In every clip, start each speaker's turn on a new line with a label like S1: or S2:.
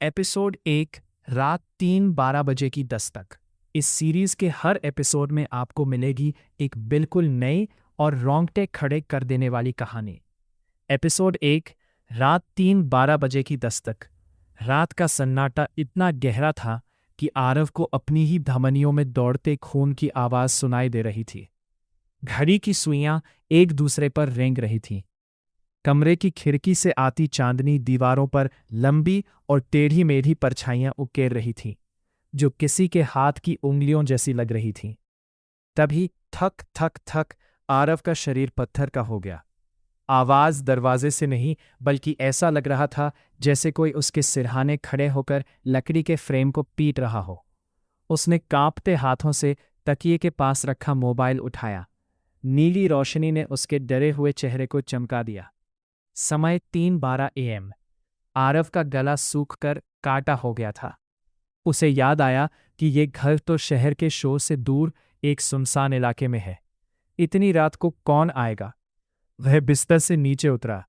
S1: Episode 1 रात 3:12 बजे की दस्तक। इस सीरीज के हर एपिसोड में आपको मिलेगी एक बिल्कुल नई और रोंगटे खड़े कर देने वाली कहानी। एपिसोड 1 रात 3:12 बजे की दस्तक। रात का सन्नाटा इतना गहरा था कि आरव को अपनी ही धमनियों में दौड़ते खून की आवाज सुनाई दे रही थी। घड़ी की सुइयां एक दूसरे पर रेंग रही थीं। कमरे की खिड़की से आती चांदनी दीवारों पर लंबी और टेढ़ी मेढ़ी परछाइयां उकेर रही थीं, जो किसी के हाथ की उंगलियों जैसी लग रही थीं। तभी थक थक थक आरव का शरीर पत्थर का हो गया। आवाज दरवाजे से नहीं, बल्कि ऐसा लग रहा था जैसे कोई उसके सिरहाने खड़े होकर लकड़ी के फ्रेम को पीट रहा हो। उसने कांपते हाथों से तकिए के पास रखा मोबाइल उठाया। नीली रोशनी ने उसके डरे हुए चेहरे को चमका दिया। समय 3:12 AM। आरव का गला सूखकर काटा हो गया था। उसे याद आया कि ये घर तो शहर के शोर से दूर एक सुनसान इलाके में है। इतनी रात को कौन आएगा? वह बिस्तर से नीचे उतरा।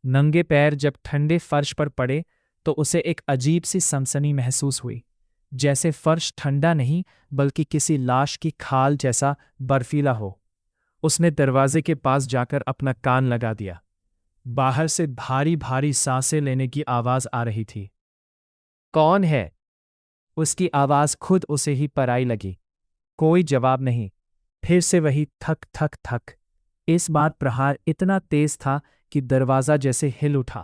S1: नंगे पैर जब ठंडे फर्श पर पड़े तो उसे एक अजीब सी सनसनी महसूस हुई, जैसे फर्श ठंडा नहीं बल्कि किसी लाश की खाल जैसा बर्फीला हो। उसने दरवाजे के पास जाकर अपना कान लगा दिया। बाहर से भारी भारी सांसें लेने की आवाज आ रही थी। कौन है? उसकी आवाज खुद उसे ही पराई लगी। कोई जवाब नहीं। फिर से वही थक थक थक। इस बार प्रहार इतना तेज था कि दरवाजा जैसे हिल उठा।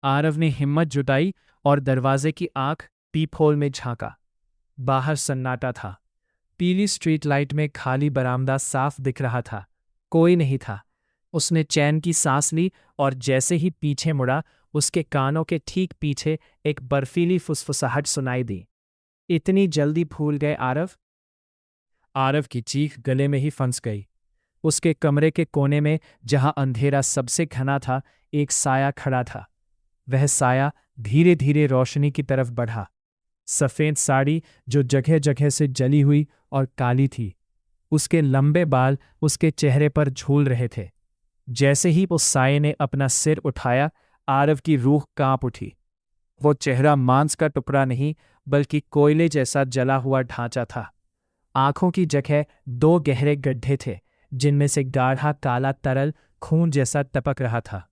S1: आरव ने हिम्मत जुटाई और दरवाजे की आंख पीपहोल में झांका। बाहर सन्नाटा था। पीली स्ट्रीट लाइट में खाली बरामदा साफ दिख रहा था। कोई नहीं था। उसने चैन की सांस ली और जैसे ही पीछे मुड़ा, उसके कानों के ठीक पीछे एक बर्फीली फुसफुसाहट सुनाई दी। इतनी जल्दी भूल गए आरव? आरव की चीख गले में ही फंस गई। उसके कमरे के कोने में, जहां अंधेरा सबसे घना था, एक साया खड़ा था। वह साया धीरे धीरे रोशनी की तरफ बढ़ा। सफेद साड़ी जो जगह जगह से जली हुई और काली थी। उसके लंबे बाल उसके चेहरे पर झूल रहे थे। जैसे ही उस साये ने अपना सिर उठाया, आरव की रूह कांप उठी। वो चेहरा मांस का टुकड़ा नहीं, बल्कि कोयले जैसा जला हुआ ढांचा था। आंखों की जगह दो गहरे गड्ढे थे, जिनमें से गाढ़ा काला तरल खून जैसा टपक रहा था।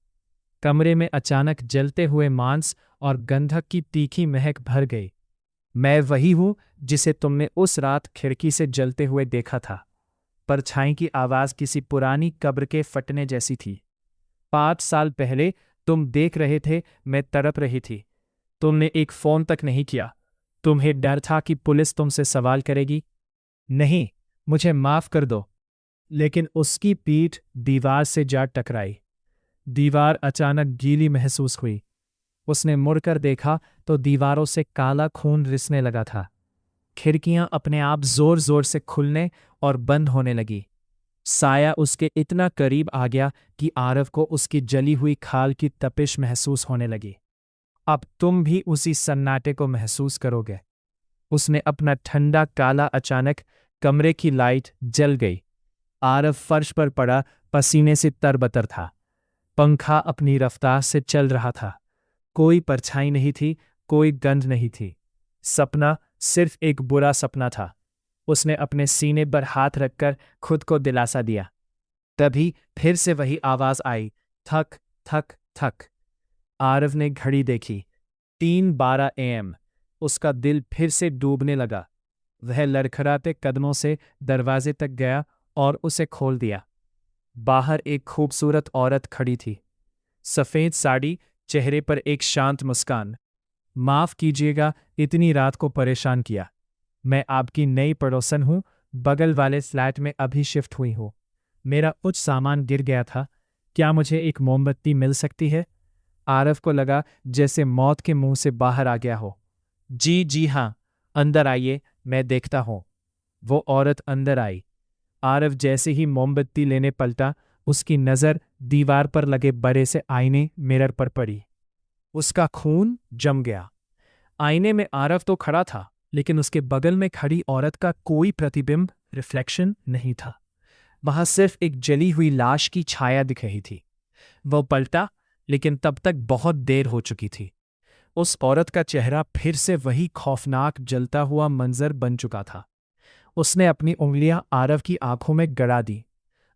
S1: कमरे में अचानक जलते हुए मांस और गंधक की तीखी महक भर गई। मैं वही हूं जिसे तुमने उस रात खिड़की से जलते हुए देखा था। परछाई की आवाज किसी पुरानी कब्र के फटने जैसी थी। 5 साल पहले तुम देख रहे थे, मैं तड़प रही थी। तुमने एक फोन तक नहीं किया। तुम्हें डर था कि पुलिस तुमसे सवाल करेगी। नहीं, मुझे माफ कर दो। लेकिन उसकी पीठ दीवार से जा टकराई। दीवार अचानक गीली महसूस हुई। उसने मुड़कर देखा तो दीवारों से काला खून रिसने लगा था। खिड़कियां अपने आप जोर जोर से खुलने और बंद होने लगी। साया उसके इतना करीब आ गया कि आरव को उसकी जली हुई खाल की तपिश महसूस होने लगी। अब तुम भी उसी सन्नाटे को महसूस करोगे। उसने अपना ठंडा काला अचानक कमरे की लाइट जल गई। आरव फर्श पर पड़ा पसीने से तरबतर था। पंखा अपनी रफ्तार से चल रहा था। कोई परछाई नहीं थी, कोई गंध नहीं थी। सपना सिर्फ एक बुरा सपना था। उसने अपने सीने पर हाथ रखकर खुद को दिलासा दिया। तभी फिर से वही आवाज आई, थक थक थक। आरव ने घड़ी देखी। 3:12 AM। उसका दिल फिर से डूबने लगा। वह लड़खड़ाते कदमों से दरवाजे तक गया और उसे खोल दिया। बाहर एक खूबसूरत औरत खड़ी थी। सफेद साड़ी, चेहरे पर एक शांत मुस्कान। माफ कीजिएगा इतनी रात को परेशान किया। मैं आपकी नई पड़ोसन हूँ। बगल वाले फ्लैट में अभी शिफ्ट हुई हूँ। मेरा कुछ सामान गिर गया था। क्या मुझे एक मोमबत्ती मिल सकती है? आरव को लगा जैसे मौत के मुंह से बाहर आ गया हो। जी हाँ, अंदर आइए, मैं देखता हूँ। वो औरत अंदर आई। आरव जैसे ही मोमबत्ती लेने पलटा, उसकी नज़र दीवार पर लगे बड़े से आईने मिरर पर पड़ी। उसका खून जम गया। आईने में आरव तो खड़ा था, लेकिन उसके बगल में खड़ी औरत का कोई प्रतिबिंब, रिफ्लेक्शन नहीं था। वहां सिर्फ एक जली हुई लाश की छाया दिख रही थी। वो पलटा, लेकिन तब तक बहुत देर हो चुकी थी। उस औरत का चेहरा फिर से वही खौफनाक जलता हुआ मंजर बन चुका था। उसने अपनी उंगलियां आरव की आंखों में गड़ा दी।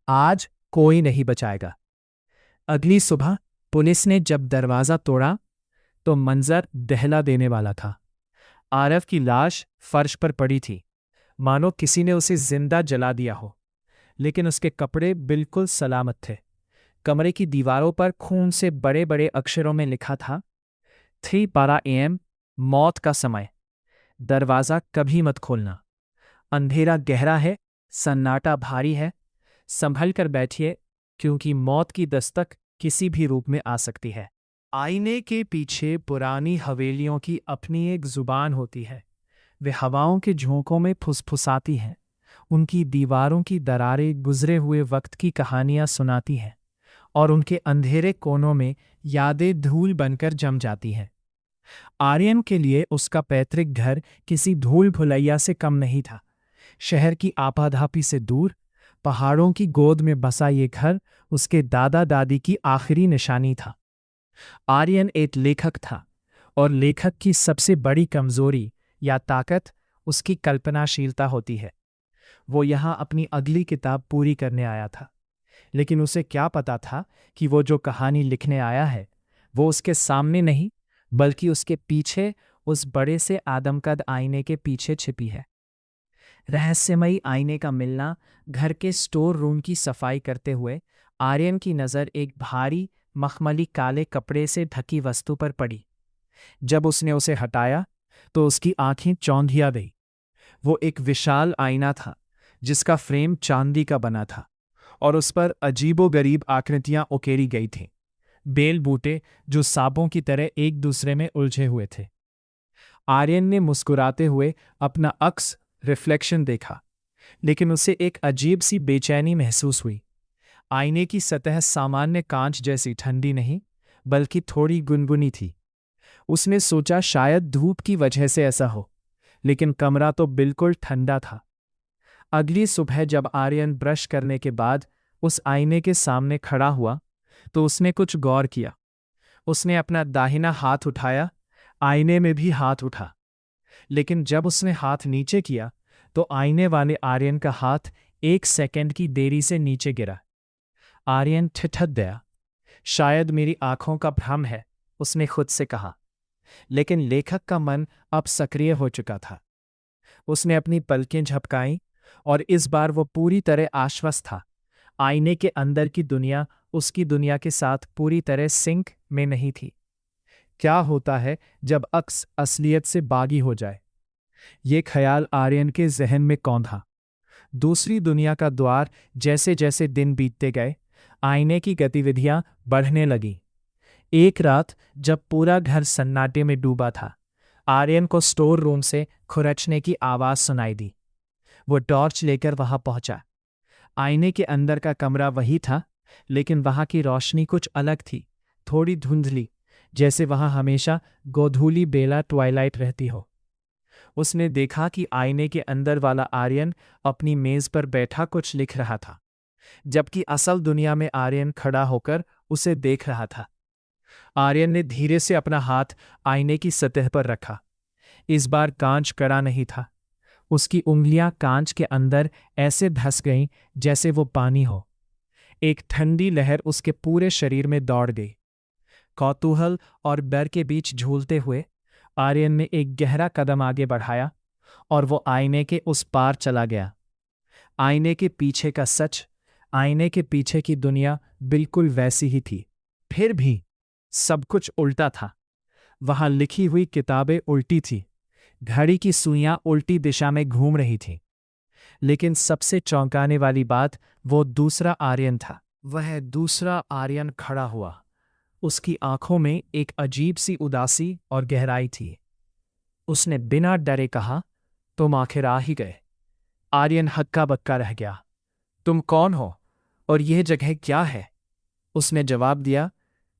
S1: आज कोई नहीं बचाएगा। अगली सुबह पुलिस ने जब दरवाजा तोड़ा तो मंजर दहला देने वाला था। आरव की लाश फर्श पर पड़ी थी, मानो किसी ने उसे जिंदा जला दिया हो, लेकिन उसके कपड़े बिल्कुल सलामत थे। कमरे की दीवारों पर खून से बड़े बड़े अक्षरों में लिखा था 3:12 AM, मौत का समय। दरवाज़ा कभी मत खोलना। अंधेरा गहरा है, सन्नाटा भारी है। संभल कर बैठिए, क्योंकि मौत की दस्तक किसी भी रूप में आ सकती है। आईने के पीछे पुरानी हवेलियों की अपनी एक जुबान होती है। वे हवाओं के झोंकों में फुसफुसाती हैं। उनकी दीवारों की दरारें गुजरे हुए वक्त की कहानियां सुनाती हैं, और उनके अंधेरे कोनों में यादें धूल बनकर जम जाती हैं। आर्यन के लिए उसका पैतृक घर किसी धूल भुलैया से कम नहीं था। शहर की आपाधापी से दूर, पहाड़ों की गोद में बसा ये घर उसके दादा दादी की आखिरी निशानी था। आर्यन एक लेखक था, और लेखक की सबसे बड़ी कमजोरी या ताकत उसकी कल्पनाशीलता होती है। वो यहाँ अपनी अगली किताब पूरी करने आया था, लेकिन उसे क्या पता था कि वो जो कहानी लिखने आया है वो उसके सामने नहीं, बल्कि उसके पीछे, उस बड़े से आदमकद आईने के पीछे छिपी है। रहस्यमयी आईने का मिलना घर के स्टोर रूम की सफाई करते हुए आर्यन की नज़र एक भारी मखमली काले कपड़े से ढकी वस्तु पर पड़ी। जब उसने उसे हटाया तो उसकी आंखें चौंधिया गई। वो एक विशाल आईना था, जिसका फ्रेम चांदी का बना था, और उस पर अजीबोगरीब आकृतियां उकेरी गई थीं। बेल बूटे जो सांपों की तरह एक दूसरे में उलझे हुए थे। आर्यन ने मुस्कुराते हुए अपना अक्स रिफ्लेक्शन देखा, लेकिन उसे एक अजीब सी बेचैनी महसूस हुई। आईने की सतह सामान्य कांच जैसी ठंडी नहीं, बल्कि थोड़ी गुनगुनी थी। उसने सोचा शायद धूप की वजह से ऐसा हो, लेकिन कमरा तो बिल्कुल ठंडा था। अगली सुबह जब आर्यन ब्रश करने के बाद उस आईने के सामने खड़ा हुआ तो उसने कुछ गौर किया। उसने अपना दाहिना हाथ उठाया, आईने में भी हाथ उठा, लेकिन जब उसने हाथ नीचे किया तो आईने वाले आर्यन का हाथ 1 सेकंड की देरी से नीचे गिरा। आर्यन ठिठक गया। शायद मेरी आंखों का भ्रम है, उसने खुद से कहा, लेकिन लेखक का मन अब सक्रिय हो चुका था। उसने अपनी पलकें झपकाईं, और इस बार वो पूरी तरह आश्वस्त था। आईने के अंदर की दुनिया उसकी दुनिया के साथ पूरी तरह सिंक में नहीं थी। क्या होता है जब अक्स असलियत से बागी हो जाए? ये ख्याल आर्यन के जहन में कौंधा। दूसरी दुनिया का द्वार। जैसे जैसे दिन बीतते गए, आईने की गतिविधियां बढ़ने लगीं। एक रात जब पूरा घर सन्नाटे में डूबा था, आर्यन को स्टोर रूम से खुरचने की आवाज सुनाई दी। वो टॉर्च लेकर वहां पहुंचा। आईने के अंदर का कमरा वही था, लेकिन वहां की रोशनी कुछ अलग थी, थोड़ी धुंधली, जैसे वहां हमेशा गोधूली बेला ट्वाइलाइट रहती हो। उसने देखा कि आईने के अंदर वाला आर्यन अपनी मेज पर बैठा कुछ लिख रहा था, जबकि असल दुनिया में आर्यन खड़ा होकर उसे देख रहा था। आर्यन ने धीरे से अपना हाथ आईने की सतह पर रखा। इस बार कांच कड़ा नहीं था। उसकी उंगलियां कांच के अंदर ऐसे धंस गईं जैसे वो पानी हो। एक ठंडी लहर उसके पूरे शरीर में दौड़ गई। कौतूहल और डर के बीच झूलते हुए आर्यन ने एक गहरा कदम आगे बढ़ाया, और वो आईने के उस पार चला गया। आईने के पीछे का सच, आईने के पीछे की दुनिया बिल्कुल वैसी ही थी। फिर भी सब कुछ उल्टा था। वहां लिखी हुई किताबें उल्टी थी, घड़ी की सुइयां उल्टी दिशा में घूम रही थीं। लेकिन सबसे चौंकाने वाली बात, वो दूसरा आर्यन था। वह दूसरा आर्यन खड़ा हुआ। उसकी आंखों में एक अजीब सी उदासी और गहराई थी। उसने बिना डरे कहा, तुम आखिर आ ही गए। आर्यन हक्का बक्का रह गया। तुम कौन हो और यह जगह क्या है? उसने जवाब दिया,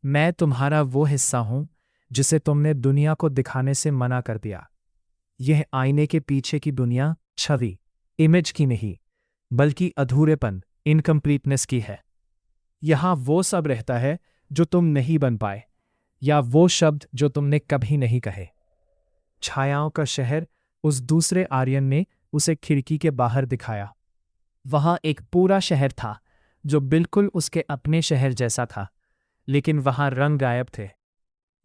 S1: मैं तुम्हारा वो हिस्सा हूं जिसे तुमने दुनिया को दिखाने से मना कर दिया। यह आईने के पीछे की दुनिया छवि, इमेज की नहीं, बल्कि अधूरेपन, इनकम्प्लीटनेस की है। यहां वो सब रहता है जो तुम नहीं बन पाए। या वो शब्द जो तुमने कभी नहीं कहे। छायाओं का शहर, उस दूसरे आर्यन ने उसे खिड़की के बाहर दिखाया। वहां एक पूरा शहर था जो बिल्कुल उसके अपने शहर जैसा था, लेकिन वहां रंग गायब थे।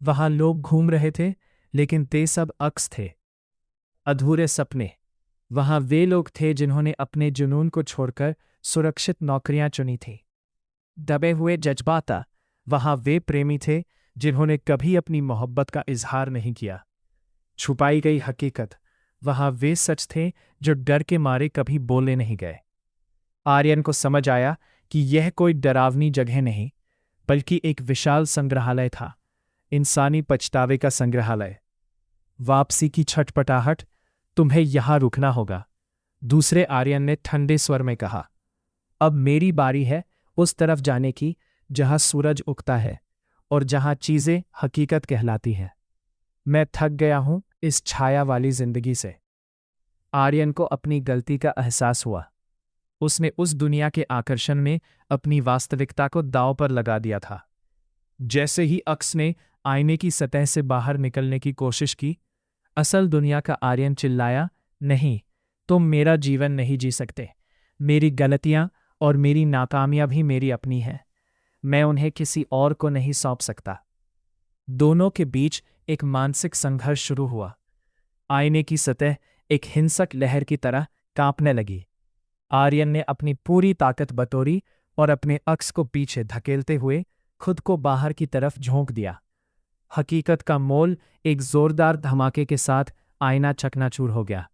S1: वहां लोग घूम रहे थे, लेकिन ते सब अक्स थे, अधूरे सपने। वहां वे लोग थे जिन्होंने अपने जुनून को छोड़कर सुरक्षित नौकरियां चुनी थी। दबे हुए जज्बाता। वहां वे प्रेमी थे जिन्होंने कभी अपनी मोहब्बत का इजहार नहीं किया। छुपाई गई हकीकत। वहां वे सच थे जो डर के मारे कभी बोले नहीं गए। आर्यन को समझ आया कि यह कोई डरावनी जगह नहीं, बल्कि एक विशाल संग्रहालय था, इंसानी पछतावे का संग्रहालय। वापसी की छटपटाहट। तुम्हें यहां रुकना होगा, दूसरे आर्यन ने ठंडे स्वर में कहा। अब मेरी बारी है उस तरफ जाने की जहां सूरज उगता है और जहां चीजें हकीकत कहलाती हैं। मैं थक गया हूं इस छाया वाली जिंदगी से। आर्यन को अपनी गलती का एहसास हुआ। उसने उस दुनिया के आकर्षण में अपनी वास्तविकता को दांव पर लगा दिया था। जैसे ही अक्स ने आईने की सतह से बाहर निकलने की कोशिश की, असल दुनिया का आर्यन चिल्लाया, नहीं, तुम मेरा जीवन नहीं जी सकते। मेरी गलतियां और मेरी नाकामियां भी मेरी अपनी हैं। मैं उन्हें किसी और को नहीं सौंप सकता। दोनों के बीच एक मानसिक संघर्ष शुरू हुआ। आईने की सतह एक हिंसक लहर की तरह कांपने लगी। आर्यन ने अपनी पूरी ताकत बटोरी और अपने अक्स को पीछे धकेलते हुए खुद को बाहर की तरफ झोंक दिया। हकीकत का मोल एक जोरदार धमाके के साथ आईना चकनाचूर हो गया।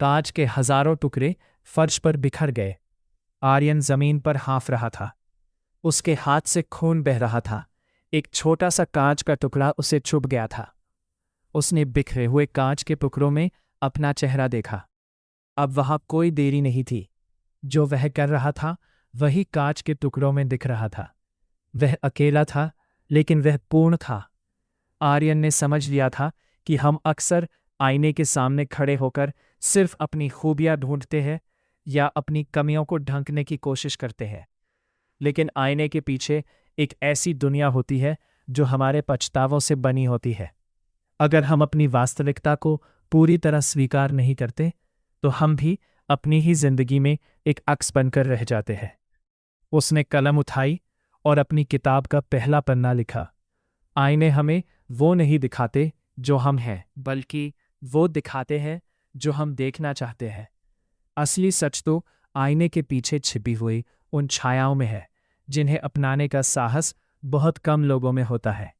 S1: कांच के हजारों टुकड़े फर्श पर बिखर गए। आर्यन जमीन पर हाँफ रहा था। उसके हाथ से खून बह रहा था। एक छोटा सा कांच का टुकड़ा उसे चुभ गया था। उसने बिखरे हुए कांच के टुकड़ों में अपना चेहरा देखा। अब वहां कोई देरी नहीं थी। जो वह कर रहा था वही कांच के टुकड़ों में दिख रहा था। वह अकेला था, लेकिन वह पूर्ण था। आर्यन ने समझ लिया था कि हम अक्सर आईने के सामने खड़े होकर सिर्फ अपनी खूबियां ढूंढते हैं या अपनी कमियों को ढंकने की कोशिश करते हैं, लेकिन आईने के पीछे एक ऐसी दुनिया होती है जो हमारे पछतावों से बनी होती है। अगर हम अपनी वास्तविकता को पूरी तरह स्वीकार नहीं करते, तो हम भी अपनी ही जिंदगी में एक अक्स बनकर रह जाते हैं। उसने कलम उठाई और अपनी किताब का पहला पन्ना लिखा। आईने हमें वो नहीं दिखाते जो हम हैं, बल्कि वो दिखाते हैं जो हम देखना चाहते हैं। असली सच तो आईने के पीछे छिपी हुई उन छायाओं में है, जिन्हें अपनाने का साहस बहुत कम लोगों में होता है।